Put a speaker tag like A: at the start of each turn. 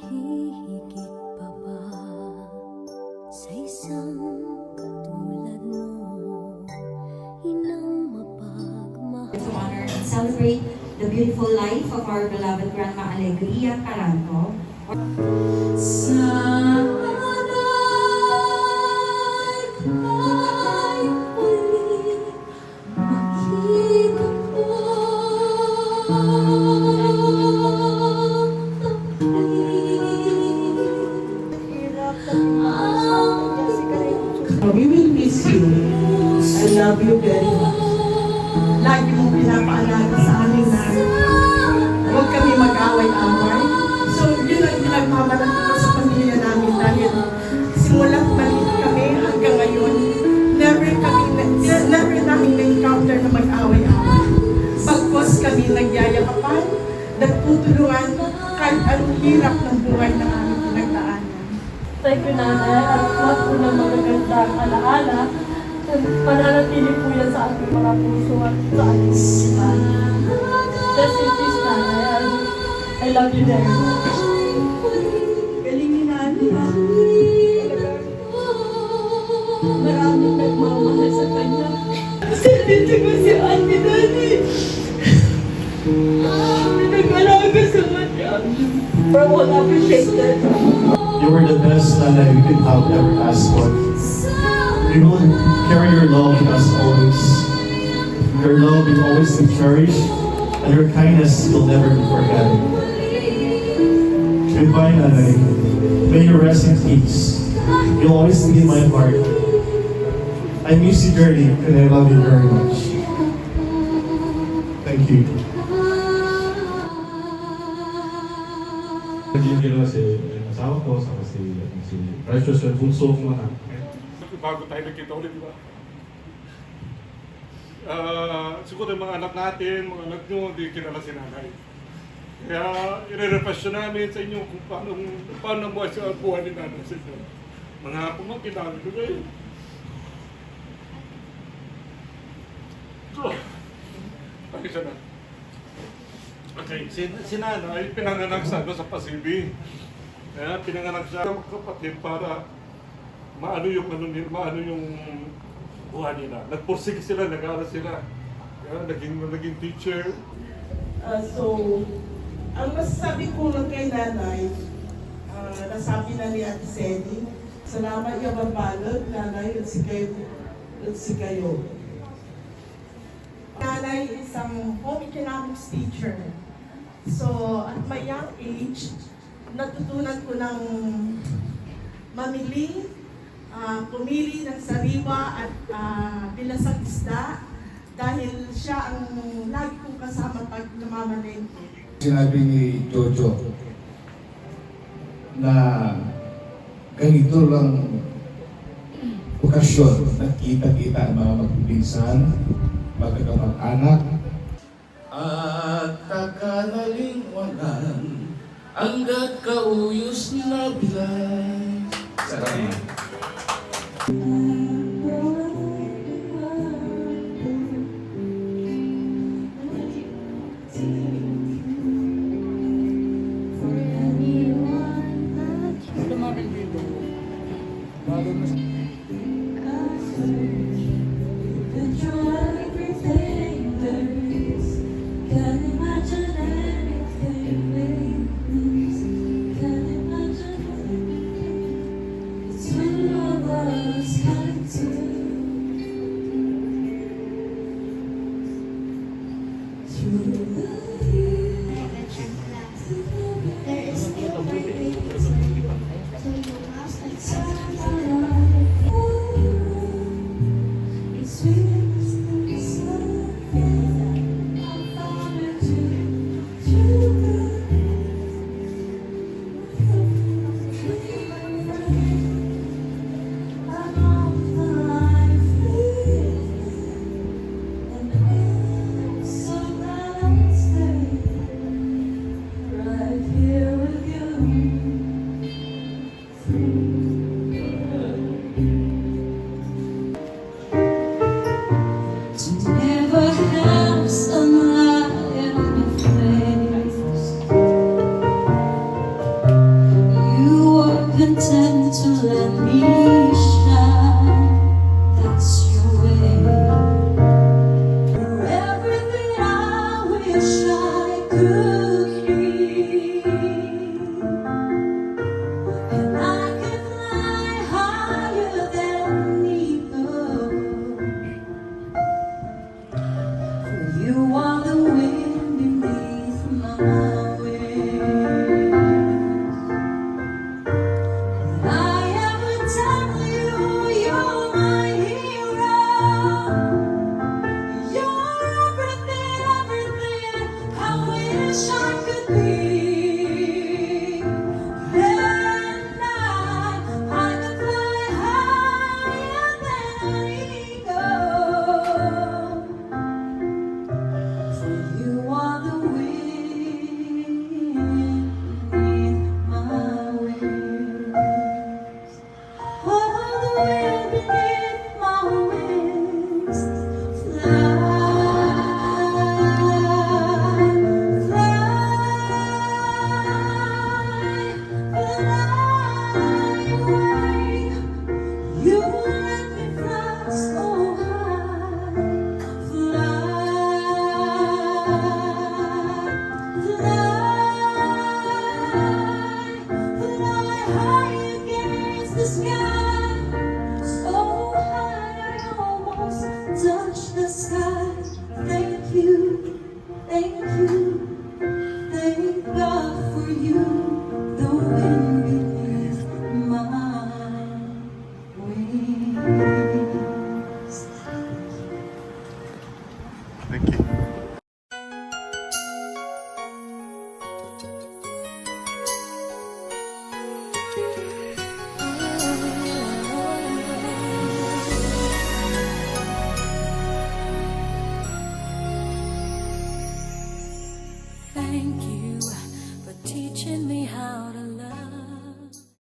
A: hihigit pa ba sa isang katulad mo, inang mapagmahal.
B: To honor and celebrate the beautiful life of our beloved Grandma Alegria Caranto.
C: We will miss you. I love you very much. Lagi mong pinapaalala sa amin na huwag kami mag-away-away. So, yun ang pinagmamalaki ko sa pamilya namin dahil simulang maliit kami hanggang ngayon, never namin na-encounter na mag-away-away. Pagkos kami nagyayakapan, nagtutulungan kahit anong hirap ng buhay na aming pinagdaanan.
D: Thank you, Nanay, at lahat po ng magagandang alaala. Pananatili po yan sa ating mga puso at sa ating isipan. Rest in peace, Nanay. I love you very much.
C: Galingin natin.
D: Maraming nagmamahal sa kanya. Dito ko si Auntie Dani. Nag-alaga sa kanya. Pero wala appreciate that.
E: You were the best Nanay we could have ever asked for. We will carry your love with us always. Your love will always be cherished, and your kindness will never be forgotten. Goodbye, Nanay. May you rest in peace. You'll always be in my heart. I miss you dearly, and I love you very much. Thank you.
F: Nagigil si asawa ko, saka si Precious, yung bunso ko na.
G: Bago tayo nagkita ulit, di ba? Siguro yung mga anak natin, mga anak nyo, hindi kilala si Nanay. Kaya i-refresh namin sa inyo kung paano ang buhay ni Nanay sa inyo. Mga pumangkin namin ko kayo. Pakisa na. Okay, si Nanay pinanganak sa Pasibi. Kaya pinanganak siya ng kapatid para maano yung buhay nila. Nagpursige sila, nag-aaral sila. Kaya naging teacher.
C: So, ang masasabi ko lang kay Nanay, nasabi na ni Ate Sally, salamat yung mabalot, Nanay, at si kayo.
H: Nanay is home economics teacher. So, at my young age, natutunan ko ng mamili, pumili ng sariwa at bilasang isda dahil siya ang lagi kong kasama pag namamalengke.
I: Sinabi ni Jojo na ganito lang okasyon nagkita-kita ang mga magpipinsan, magkakamag-anak. At takalaliwanan hanggat kauyos na bilay. Salamat.
A: Right here with you. thank God for you, the wind beneath my wings.
E: Thank you.